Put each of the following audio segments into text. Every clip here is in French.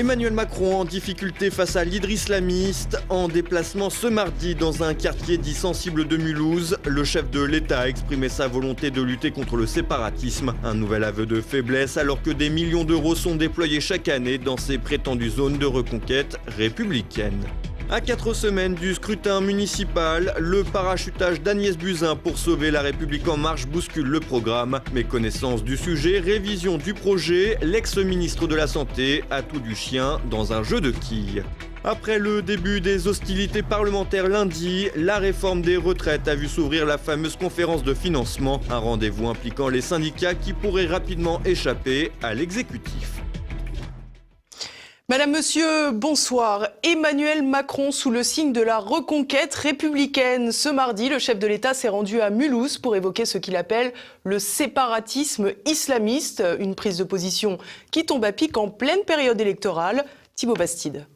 Emmanuel Macron en difficulté face à l'hydre islamiste. En déplacement ce mardi dans un quartier dit sensible de Mulhouse, le chef de l'État a exprimé sa volonté de lutter contre le séparatisme. Un nouvel aveu de faiblesse alors que des millions d'euros sont déployés chaque année dans ces prétendues zones de reconquête républicaine. À 4 semaines du scrutin municipal, le parachutage d'Agnès Buzyn pour sauver la République en marche bouscule le programme. Méconnaissance du sujet, révision du projet, l'ex-ministre de la Santé a tout du chien dans un jeu de quilles. Après le début des hostilités parlementaires lundi, la réforme des retraites a vu s'ouvrir la fameuse conférence de financement, un rendez-vous impliquant les syndicats qui pourraient rapidement échapper à l'exécutif. Madame, Monsieur, bonsoir. Emmanuel Macron sous le signe de la reconquête républicaine. Ce mardi, le chef de l'État s'est rendu à Mulhouse pour évoquer ce qu'il appelle le séparatisme islamiste, une prise de position qui tombe à pic en pleine période électorale. Thibaut Bastide.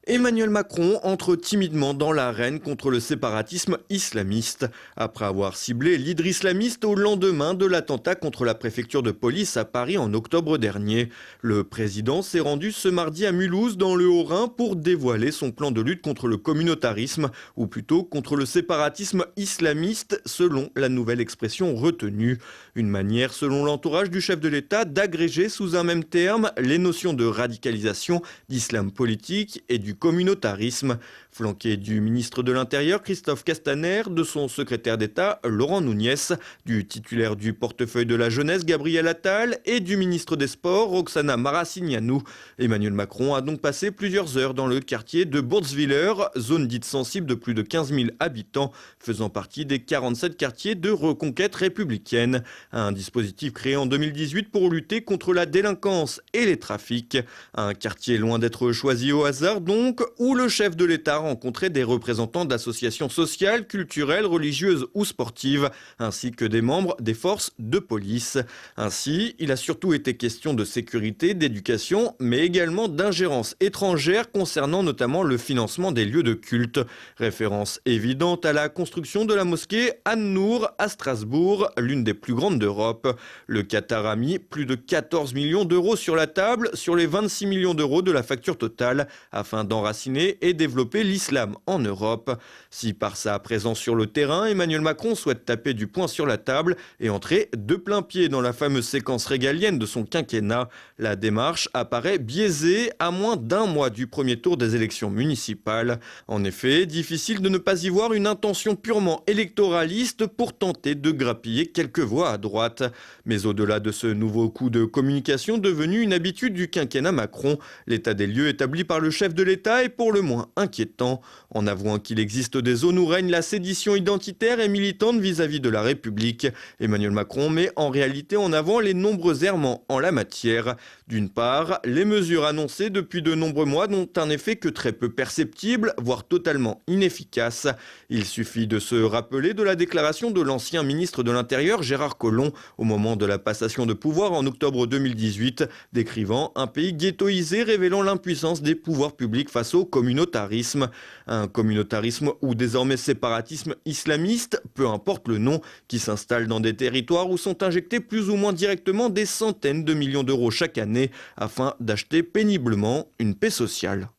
Emmanuel Macron entre timidement dans l'arène contre le séparatisme islamiste. Après avoir ciblé l'hydre islamiste au lendemain de l'attentat contre la préfecture de police à Paris en octobre dernier, le président s'est rendu ce mardi à Mulhouse dans le Haut-Rhin pour dévoiler son plan de lutte contre le communautarisme, ou plutôt contre le séparatisme islamiste, selon la nouvelle expression retenue. Une manière, selon l'entourage du chef de l'État, d'agréger sous un même terme les notions de radicalisation, d'islam politique et du communautarisme. Flanqué du ministre de l'Intérieur Christophe Castaner, de son secrétaire d'État Laurent Nunez, du titulaire du portefeuille de la jeunesse Gabriel Attal et du ministre des Sports Roxana Maracineanu. Emmanuel Macron a donc passé plusieurs heures dans le quartier de Burzwiller, zone dite sensible de plus de 15 000 habitants, faisant partie des 47 quartiers de reconquête républicaine. Un dispositif créé en 2018 pour lutter contre la délinquance et les trafics. Un quartier loin d'être choisi au hasard donc, où le chef de l'État rencontrer des représentants d'associations sociales, culturelles, religieuses ou sportives, ainsi que des membres des forces de police. Ainsi, il a surtout été question de sécurité, d'éducation, mais également d'ingérence étrangère concernant notamment le financement des lieux de culte. Référence évidente à la construction de la mosquée An-Nour à Strasbourg, l'une des plus grandes d'Europe. Le Qatar a mis plus de 14 millions d'euros sur la table sur les 26 millions d'euros de la facture totale afin d'enraciner et développer l'islam en Europe. Si par sa présence sur le terrain, Emmanuel Macron souhaite taper du poing sur la table et entrer de plein pied dans la fameuse séquence régalienne de son quinquennat, la démarche apparaît biaisée à moins d'un mois du premier tour des élections municipales. En effet, difficile de ne pas y voir une intention purement électoraliste pour tenter de grappiller quelques voix à droite. Mais au-delà de ce nouveau coup de communication devenu une habitude du quinquennat Macron, l'état des lieux établi par le chef de l'État est pour le moins inquiétant. En avouant qu'il existe des zones où règne la sédition identitaire et militante vis-à-vis de la République, Emmanuel Macron met en réalité en avant les nombreux errements en la matière. D'une part, les mesures annoncées depuis de nombreux mois n'ont un effet que très peu perceptible, voire totalement inefficace. Il suffit de se rappeler de la déclaration de l'ancien ministre de l'Intérieur Gérard Collomb au moment de la passation de pouvoir en octobre 2018, décrivant un pays ghettoisé révélant l'impuissance des pouvoirs publics face au communautarisme. Un communautarisme ou désormais séparatisme islamiste, peu importe le nom, qui s'installe dans des territoires où sont injectés plus ou moins directement des centaines de millions d'euros chaque année afin d'acheter péniblement une paix sociale.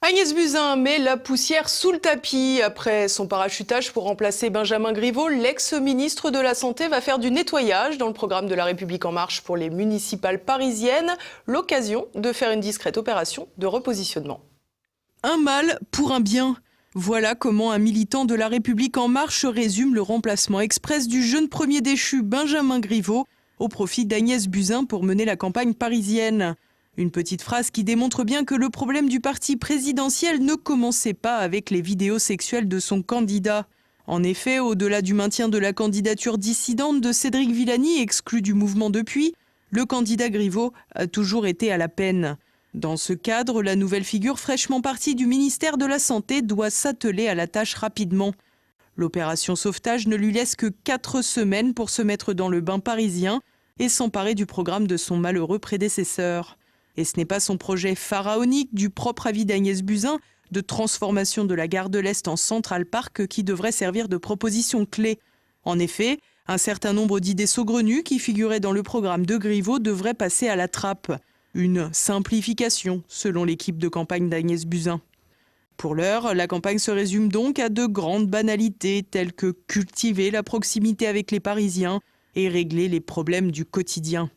Agnès Buzyn met la poussière sous le tapis. Après son parachutage pour remplacer Benjamin Griveaux, l'ex-ministre de la Santé va faire du nettoyage dans le programme de La République En Marche pour les municipales parisiennes. L'occasion de faire une discrète opération de repositionnement. Un mal pour un bien. Voilà comment un militant de La République En Marche résume le remplacement express du jeune premier déchu Benjamin Griveaux au profit d'Agnès Buzyn pour mener la campagne parisienne. Une petite phrase qui démontre bien que le problème du parti présidentiel ne commençait pas avec les vidéos sexuelles de son candidat. En effet, au-delà du maintien de la candidature dissidente de Cédric Villani, exclu du mouvement depuis, le candidat Griveaux a toujours été à la peine. Dans ce cadre, la nouvelle figure fraîchement partie du ministère de la Santé doit s'atteler à la tâche rapidement. L'opération sauvetage ne lui laisse que 4 semaines pour se mettre dans le bain parisien et s'emparer du programme de son malheureux prédécesseur. Et ce n'est pas son projet pharaonique, du propre avis d'Agnès Buzyn, de transformation de la gare de l'Est en Central Park qui devrait servir de proposition clé. En effet, Un certain nombre d'idées saugrenues qui figuraient dans le programme de Griveaux devraient passer à la trappe. Une simplification, selon l'équipe de campagne d'Agnès Buzyn. Pour l'heure, la campagne se résume donc à de grandes banalités telles que cultiver la proximité avec les Parisiens et régler les problèmes du quotidien.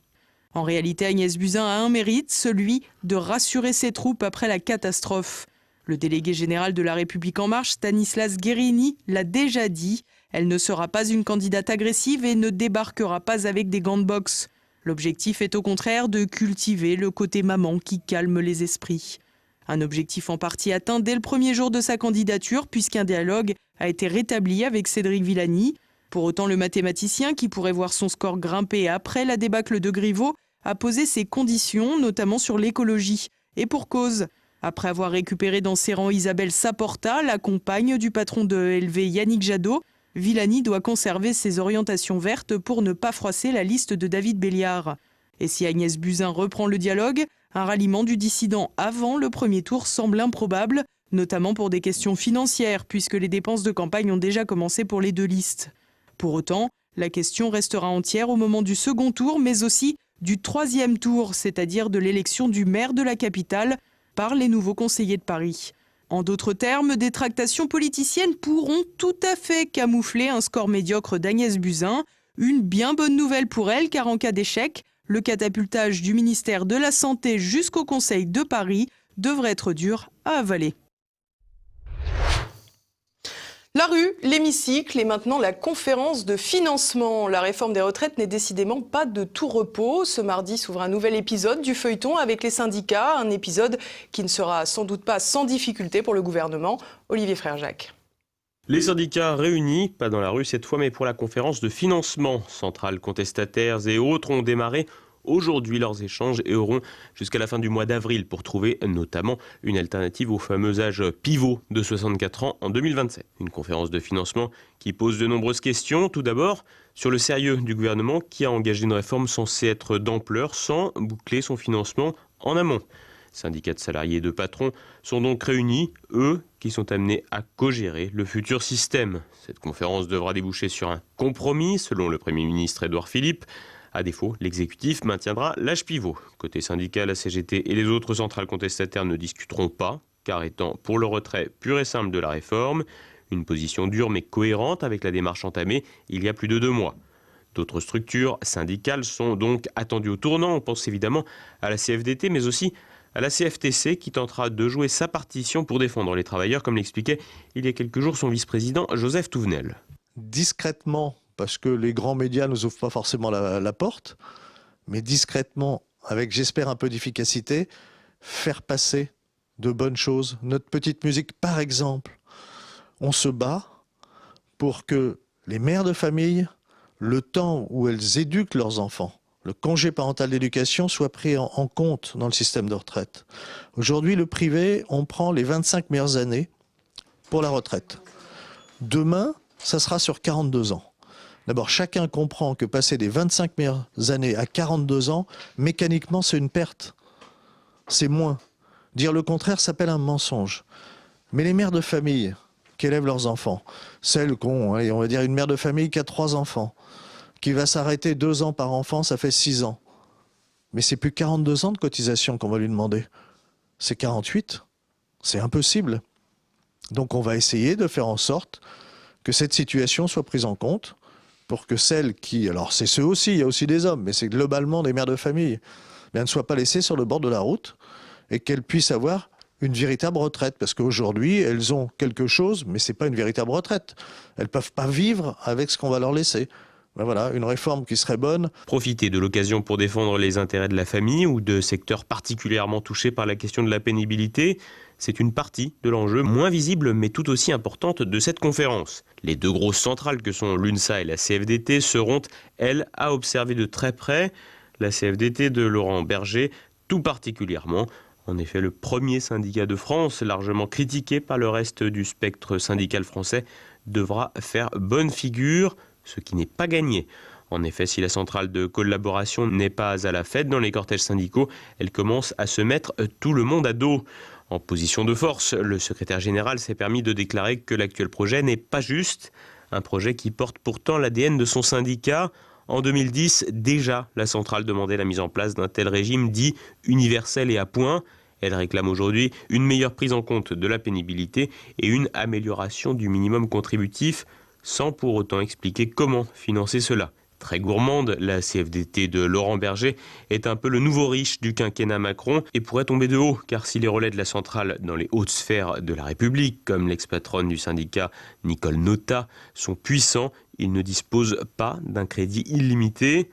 En réalité, Agnès Buzyn a un mérite, celui de rassurer ses troupes après la catastrophe. Le délégué général de La République En Marche, Stanislas Guerini, l'a déjà dit. Elle ne sera pas une candidate agressive et ne débarquera pas avec des gants de boxe. L'objectif est au contraire de cultiver le côté maman qui calme les esprits. Un objectif en partie atteint dès le premier jour de sa candidature puisqu'un dialogue a été rétabli avec Cédric Villani. Pour autant, le mathématicien, qui pourrait voir son score grimper après la débâcle de Griveaux, a posé ses conditions, notamment sur l'écologie. Et pour cause. Après avoir récupéré dans ses rangs Isabelle Saporta, la compagne du patron de LV Yannick Jadot, Villani doit conserver ses orientations vertes pour ne pas froisser la liste de David Béliard. Et si Agnès Buzyn reprend le dialogue, un ralliement du dissident avant le premier tour semble improbable, notamment pour des questions financières, puisque les dépenses de campagne ont déjà commencé pour les deux listes. Pour autant, la question restera entière au moment du second tour, mais aussi du troisième tour, c'est-à-dire de l'élection du maire de la capitale par les nouveaux conseillers de Paris. En d'autres termes, des tractations politiciennes pourront tout à fait camoufler un score médiocre d'Agnès Buzyn. Une bien bonne nouvelle pour elle, car en cas d'échec, le catapultage du ministère de la Santé jusqu'au Conseil de Paris devrait être dur à avaler. La rue, l'hémicycle et maintenant la conférence de financement. La réforme des retraites n'est décidément pas de tout repos. Ce mardi s'ouvre un nouvel épisode du feuilleton avec les syndicats. Un épisode qui ne sera sans doute pas sans difficulté pour le gouvernement. Olivier Frère-Jacques. Les syndicats réunis, pas dans la rue cette fois, mais pour la conférence de financement. Centrales contestataires et autres ont démarré aujourd'hui leurs échanges et auront jusqu'à la fin du mois d'avril pour trouver notamment une alternative au fameux âge pivot de 64 ans en 2027. Une conférence de financement qui pose de nombreuses questions. Tout d'abord, sur le sérieux du gouvernement qui a engagé une réforme censée être d'ampleur sans boucler son financement en amont. Syndicats de salariés et de patrons sont donc réunis, eux qui sont amenés à co-gérer le futur système. Cette conférence devra déboucher sur un compromis, selon le Premier ministre Édouard Philippe. À défaut, l'exécutif maintiendra l'âge pivot. Côté syndical, la CGT et les autres centrales contestataires ne discuteront pas, car étant pour le retrait pur et simple de la réforme, une position dure mais cohérente avec la démarche entamée il y a plus de 2 mois. D'autres structures syndicales sont donc attendues au tournant. On pense évidemment à la CFDT, mais aussi à la CFTC qui tentera de jouer sa partition pour défendre les travailleurs, comme l'expliquait il y a quelques jours son vice-président Joseph Touvenel. Discrètement, parce que les grands médias ne nous ouvrent pas forcément la porte, mais discrètement, avec j'espère un peu d'efficacité, faire passer de bonnes choses. Notre petite musique, par exemple, on se bat pour que les mères de famille, le temps où elles éduquent leurs enfants, le congé parental d'éducation soit pris en compte dans le système de retraite. Aujourd'hui, le privé, on prend les 25 meilleures années pour la retraite. Demain, ça sera sur 42 ans. D'abord, chacun comprend que passer des 25 meilleures années à 42 ans, mécaniquement, c'est une perte. C'est moins. Dire le contraire s'appelle un mensonge. Mais les mères de famille qui élèvent leurs enfants, celles qui ont, on va dire une mère de famille qui a 3 enfants, qui va s'arrêter 2 ans par enfant, ça fait 6 ans. Mais c'est plus 42 ans de cotisation qu'on va lui demander. C'est 48. C'est impossible. Donc on va essayer de faire en sorte que cette situation soit prise en compte pour que celles qui... Alors c'est ceux aussi, il y a aussi des hommes, mais c'est globalement des mères de famille, bien, ne soient pas laissées sur le bord de la route et qu'elles puissent avoir une véritable retraite. Parce qu'aujourd'hui, elles ont quelque chose, mais ce n'est pas une véritable retraite. Elles ne peuvent pas vivre avec ce qu'on va leur laisser. Ben voilà, une réforme qui serait bonne. Profiter de l'occasion pour défendre les intérêts de la famille ou de secteurs particulièrement touchés par la question de la pénibilité, c'est une partie de l'enjeu moins visible mais tout aussi importante de cette conférence. Les 2 grosses centrales que sont l'UNSA et la CFDT seront, elles, à observer de très près. La CFDT de Laurent Berger, tout particulièrement. En effet, le premier syndicat de France, largement critiqué par le reste du spectre syndical français, devra faire bonne figure, ce qui n'est pas gagné. En effet, si la centrale de collaboration n'est pas à la fête dans les cortèges syndicaux, elle commence à se mettre tout le monde à dos. En position de force, le secrétaire général s'est permis de déclarer que l'actuel projet n'est pas juste. un projet qui porte pourtant l'ADN de son syndicat. En 2010, déjà, la centrale demandait la mise en place d'un tel régime dit universel et à points. Elle réclame aujourd'hui une meilleure prise en compte de la pénibilité et une amélioration du minimum contributif, sans pour autant expliquer comment financer cela. Très gourmande, la CFDT de Laurent Berger est un peu le nouveau riche du quinquennat Macron et pourrait tomber de haut, car si les relais de la centrale dans les hautes sphères de la République, comme l'ex-patronne du syndicat Nicole Notat, sont puissants, ils ne disposent pas d'un crédit illimité.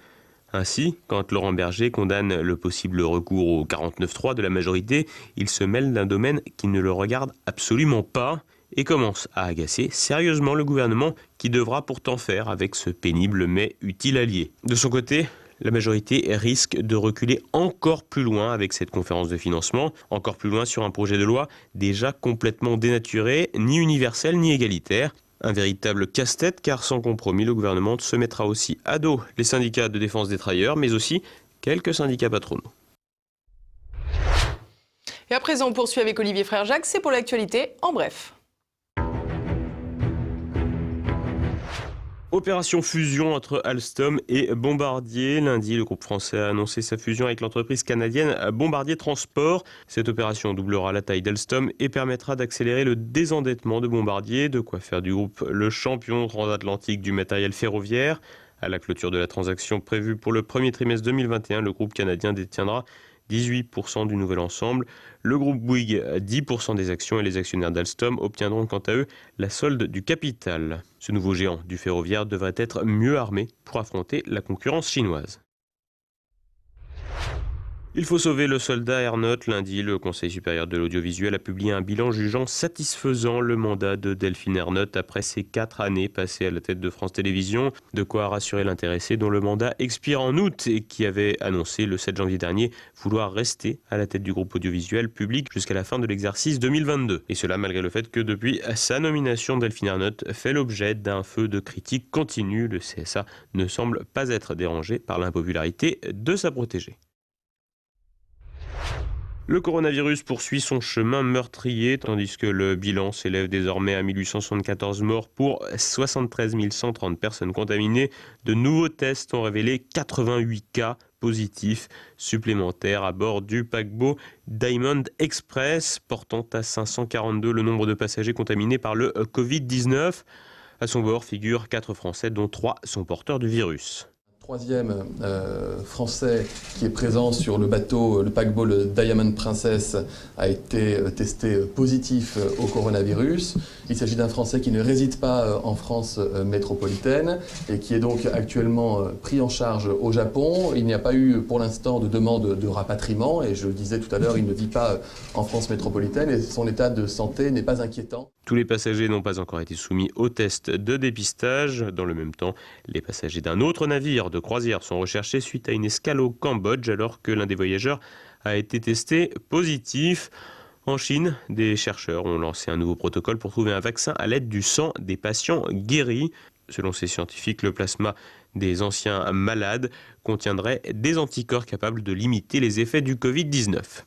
Ainsi, quand Laurent Berger condamne le possible recours au 49.3 de la majorité, il se mêle d'un domaine qui ne le regarde absolument pas et commence à agacer sérieusement le gouvernement qui devra pourtant faire avec ce pénible mais utile allié. De son côté, la majorité risque de reculer encore plus loin avec cette conférence de financement, encore plus loin sur un projet de loi déjà complètement dénaturé, ni universel ni égalitaire. Un véritable casse-tête car sans compromis, le gouvernement se mettra aussi à dos les syndicats de défense des travailleurs, mais aussi quelques syndicats patronaux. Et à présent, on poursuit avec Olivier Frère-Jacques, c'est pour l'actualité en bref. Opération fusion entre Alstom et Bombardier. Lundi, le groupe français a annoncé sa fusion avec l'entreprise canadienne Bombardier Transport. Cette opération doublera la taille d'Alstom et permettra d'accélérer le désendettement de Bombardier, de quoi faire du groupe le champion transatlantique du matériel ferroviaire. À la clôture de la transaction prévue pour le premier trimestre 2021, le groupe canadien détiendra 18% du nouvel ensemble. Le groupe Bouygues, 10% des actions et les actionnaires d'Alstom obtiendront quant à eux la solde du capital. Ce nouveau géant du ferroviaire devrait être mieux armé pour affronter la concurrence chinoise. Il faut sauver le soldat Ernotte. Lundi, le Conseil supérieur de l'audiovisuel a publié un bilan jugeant satisfaisant le mandat de Delphine Ernotte après ses 4 années passées à la tête de France Télévisions. De quoi rassurer l'intéressé dont le mandat expire en août et qui avait annoncé le 7 janvier dernier vouloir rester à la tête du groupe audiovisuel public jusqu'à la fin de l'exercice 2022. Et cela malgré le fait que depuis sa nomination, Delphine Ernotte fait l'objet d'un feu de critiques continu. Le CSA ne semble pas être dérangé par l'impopularité de sa protégée. Le coronavirus poursuit son chemin meurtrier, tandis que le bilan s'élève désormais à 1874 morts pour 73 130 personnes contaminées. De nouveaux tests ont révélé 88 cas positifs supplémentaires à bord du paquebot Diamond Express, portant à 542 le nombre de passagers contaminés par le Covid-19. À son bord figurent 4 Français, dont 3 sont porteurs du virus. Troisième français qui est présent sur le bateau, le paquebot le Diamond Princess, a été testé positif au coronavirus. Il s'agit d'un Français qui ne réside pas en France métropolitaine et qui est donc actuellement pris en charge au Japon. Il n'y a pas eu pour l'instant de demande de rapatriement et je le disais tout à l'heure, il ne vit pas en France métropolitaine et son état de santé n'est pas inquiétant. Tous les passagers n'ont pas encore été soumis au test de dépistage. Dans le même temps, les passagers d'un autre navire de croisière sont recherchés suite à une escale au Cambodge alors que l'un des voyageurs a été testé positif. En Chine, des chercheurs ont lancé un nouveau protocole pour trouver un vaccin à l'aide du sang des patients guéris. Selon ces scientifiques, le plasma des anciens malades contiendrait des anticorps capables de limiter les effets du Covid-19.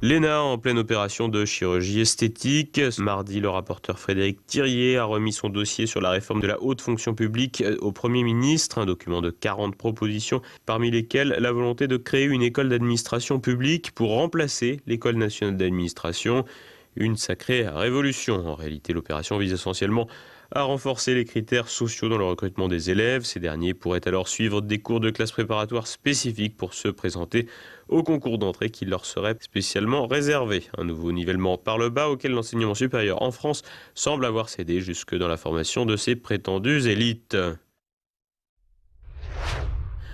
L'ENA en pleine opération de chirurgie esthétique. Mardi, le rapporteur Frédéric Thirier a remis son dossier sur la réforme de la haute fonction publique au Premier ministre, un document de 40 propositions, parmi lesquelles la volonté de créer une école d'administration publique pour remplacer l'École nationale d'administration. Une sacrée révolution. En réalité, l'opération vise essentiellement à renforcer les critères sociaux dans le recrutement des élèves. Ces derniers pourraient alors suivre des cours de classe préparatoire spécifiques pour se présenter au concours d'entrée qui leur serait spécialement réservé. Un nouveau nivellement par le bas auquel l'enseignement supérieur en France semble avoir cédé jusque dans la formation de ses prétendues élites.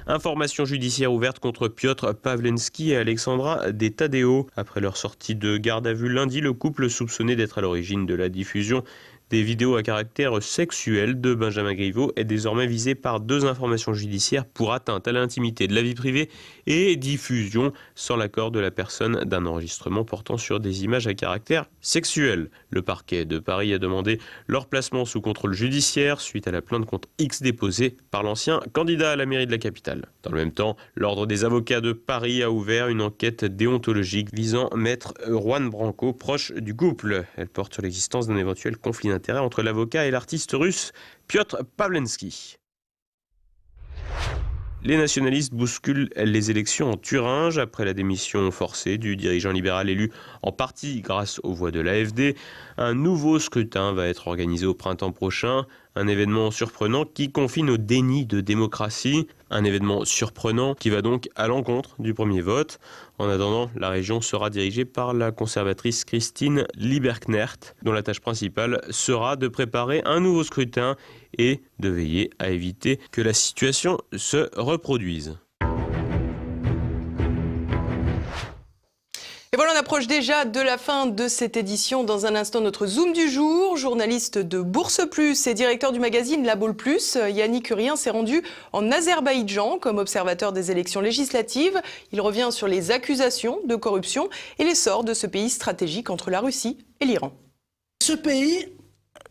Information judiciaire ouverte contre Piotr Pawlenski et Alexandra De Taddeo. Après leur sortie de garde à vue lundi, le couple soupçonné d'être à l'origine de la diffusion des vidéos à caractère sexuel de Benjamin Griveaux est désormais visé par 2 informations judiciaires pour atteinte à l'intimité de la vie privée et diffusion sans l'accord de la personne d'un enregistrement portant sur des images à caractère sexuel. Le parquet de Paris a demandé leur placement sous contrôle judiciaire suite à la plainte contre X déposée par l'ancien candidat à la mairie de la capitale. Dans le même temps, l'Ordre des avocats de Paris a ouvert une enquête déontologique visant Maître Juan Branco, proche du couple. Elle porte sur l'existence d'un éventuel conflit d'intérêts d'intérêt entre l'avocat et l'artiste russe Piotr Pawlenski. Les nationalistes bousculent les élections en Thuringe après la démission forcée du dirigeant libéral élu en partie grâce aux voix de l'AfD. Un nouveau scrutin va être organisé au printemps prochain. Un événement surprenant qui confine au déni de démocratie. Un événement surprenant qui va donc à l'encontre du premier vote. En attendant, la région sera dirigée par la conservatrice Christine Lieberknecht, dont la tâche principale sera de préparer un nouveau scrutin et de veiller à éviter que la situation se reproduise. Et voilà, on approche déjà de la fin de cette édition. Dans un instant, notre Zoom du jour. Journaliste de Bourse Plus et directeur du magazine La Balle Plus, Yannick Urien s'est rendu en Azerbaïdjan comme observateur des élections législatives. Il revient sur les accusations de corruption et l'essor de ce pays stratégique entre la Russie et l'Iran. Ce pays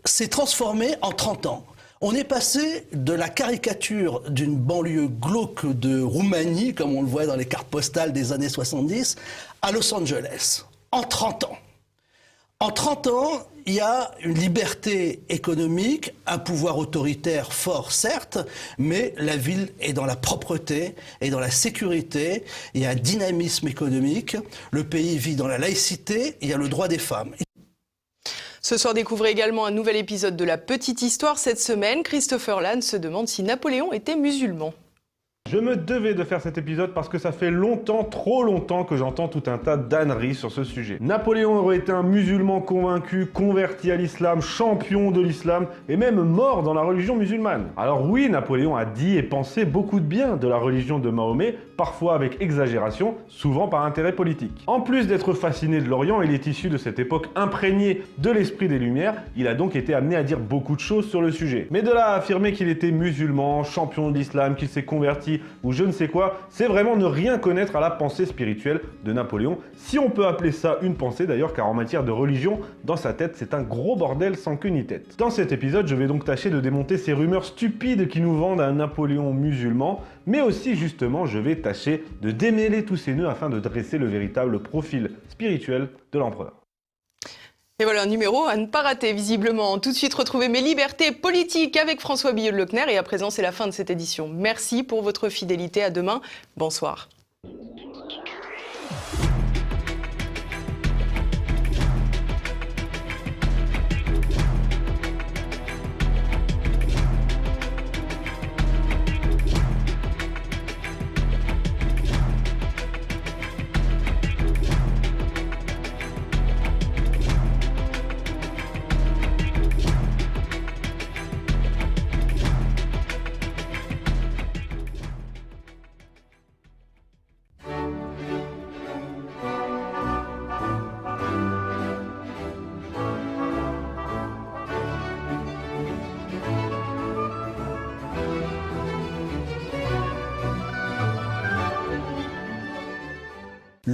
s'est transformé en 30 ans. On est passé de la caricature d'une banlieue glauque de Roumanie, comme on le voit dans les cartes postales des années 70, à Los Angeles, en 30 ans. En 30 ans, il y a une liberté économique, un pouvoir autoritaire fort, certes, mais la ville est dans la propreté et dans la sécurité. Il y a un dynamisme économique. Le pays vit dans la laïcité. Il y a le droit des femmes. Ce soir, découvrez également un nouvel épisode de La Petite Histoire. Cette semaine, Christopher Lannes se demande si Napoléon était musulman. Je me devais de faire cet épisode parce que ça fait longtemps, trop longtemps que j'entends tout un tas d'âneries sur ce sujet. Napoléon aurait été un musulman convaincu, converti à l'islam, champion de l'islam et même mort dans la religion musulmane. Alors oui, Napoléon a dit et pensé beaucoup de bien de la religion de Mahomet, parfois avec exagération, souvent par intérêt politique. En plus d'être fasciné de l'Orient, il est issu de cette époque imprégnée de l'esprit des Lumières, il a donc été amené à dire beaucoup de choses sur le sujet. Mais de là à affirmer qu'il était musulman, champion de l'islam, qu'il s'est converti ou je ne sais quoi, c'est vraiment ne rien connaître à la pensée spirituelle de Napoléon, si on peut appeler ça une pensée d'ailleurs, car en matière de religion, dans sa tête, c'est un gros bordel sans queue ni tête. Dans cet épisode, je vais donc tâcher de démonter ces rumeurs stupides qui nous vendent un Napoléon musulman, mais aussi justement, je vais tâcher de démêler tous ces nœuds afin de dresser le véritable profil spirituel de l'empereur. Et voilà un numéro à ne pas rater, visiblement. Tout de suite, retrouvez Mes libertés politiques avec François Billot-de-Leclerc. Et à présent, c'est la fin de cette édition. Merci pour votre fidélité. À demain. Bonsoir.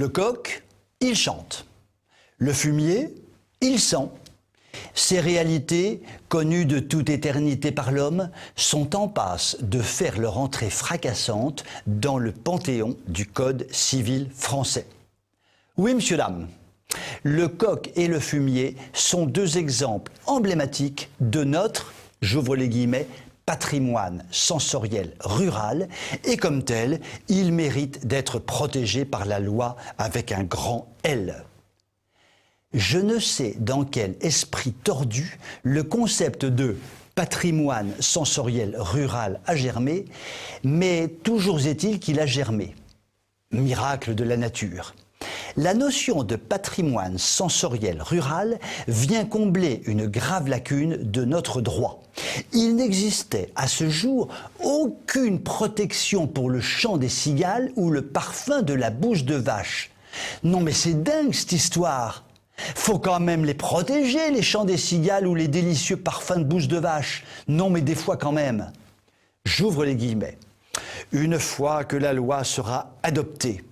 Le coq, il chante. Le fumier, il sent. Ces réalités, connues de toute éternité par l'homme, sont en passe de faire leur entrée fracassante dans le panthéon du Code civil français. Oui, monsieur, dame, le coq et le fumier sont deux exemples emblématiques de notre, j'ouvre les guillemets, patrimoine sensoriel rural et comme tel, il mérite d'être protégé par la loi avec un grand L. Je ne sais dans quel esprit tordu le concept de patrimoine sensoriel rural a germé, mais toujours est-il qu'il a germé. Miracle de la nature. La notion de patrimoine sensoriel rural vient combler une grave lacune de notre droit. Il n'existait à ce jour aucune protection pour le chant des cigales ou le parfum de la bouche de vache. Non mais c'est dingue cette histoire. Faut quand même les protéger, les chants des cigales ou les délicieux parfums de bouche de vache. Non mais des fois quand même. J'ouvre les guillemets. Une fois que la loi sera adoptée,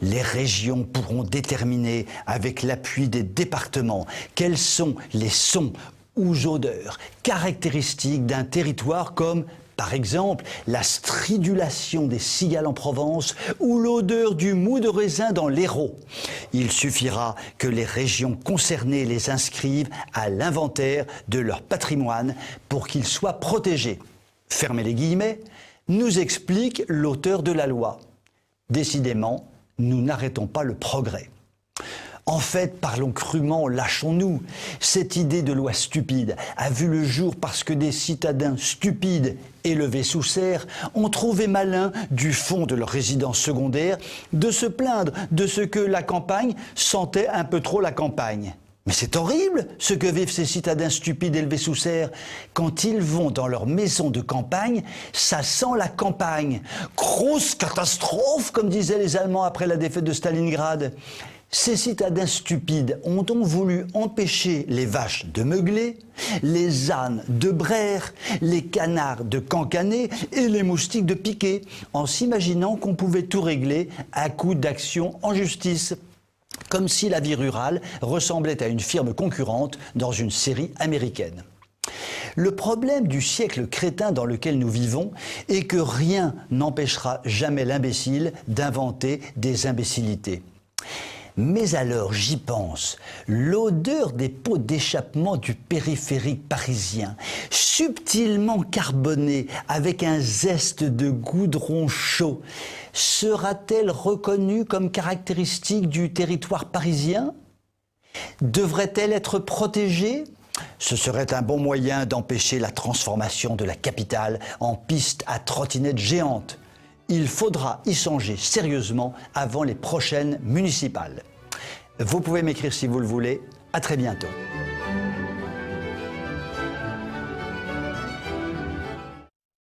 les régions pourront déterminer avec l'appui des départements quels sont les sons ou odeurs caractéristiques d'un territoire comme Par exemple, la stridulation des cigales en Provence ou l'odeur du mou de raisin dans l'Hérault. Il suffira que les régions concernées les inscrivent à l'inventaire de leur patrimoine pour qu'ils soient protégés. Fermez les guillemets, nous explique l'auteur de la loi. Décidément, nous n'arrêtons pas le progrès. En fait, parlons crûment, lâchons-nous. Cette idée de loi stupide a vu le jour parce que des citadins stupides élevés sous serre ont trouvé malin, du fond de leur résidence secondaire, de se plaindre de ce que la campagne sentait un peu trop la campagne. Mais c'est horrible ce que vivent ces citadins stupides élevés sous serre. Quand ils vont dans leur maison de campagne, ça sent la campagne. Grosse catastrophe, comme disaient les Allemands après la défaite de Stalingrad. Ces citadins stupides ont donc voulu empêcher les vaches de meugler, les ânes de braire, les canards de cancaner et les moustiques de piquer, en s'imaginant qu'on pouvait tout régler à coup d'action en justice. Comme si la vie rurale ressemblait à une firme concurrente dans une série américaine. Le problème du siècle crétin dans lequel nous vivons est que rien n'empêchera jamais l'imbécile d'inventer des imbécilités. Mais alors, j'y pense, l'odeur des pots d'échappement du périphérique parisien, subtilement carbonée avec un zeste de goudron chaud, sera-t-elle reconnue comme caractéristique du territoire parisien? Devrait-elle être protégée? Ce serait un bon moyen d'empêcher la transformation de la capitale en piste à trottinettes géantes. Il faudra y songer sérieusement avant les prochaines municipales. Vous pouvez m'écrire si vous le voulez. À très bientôt.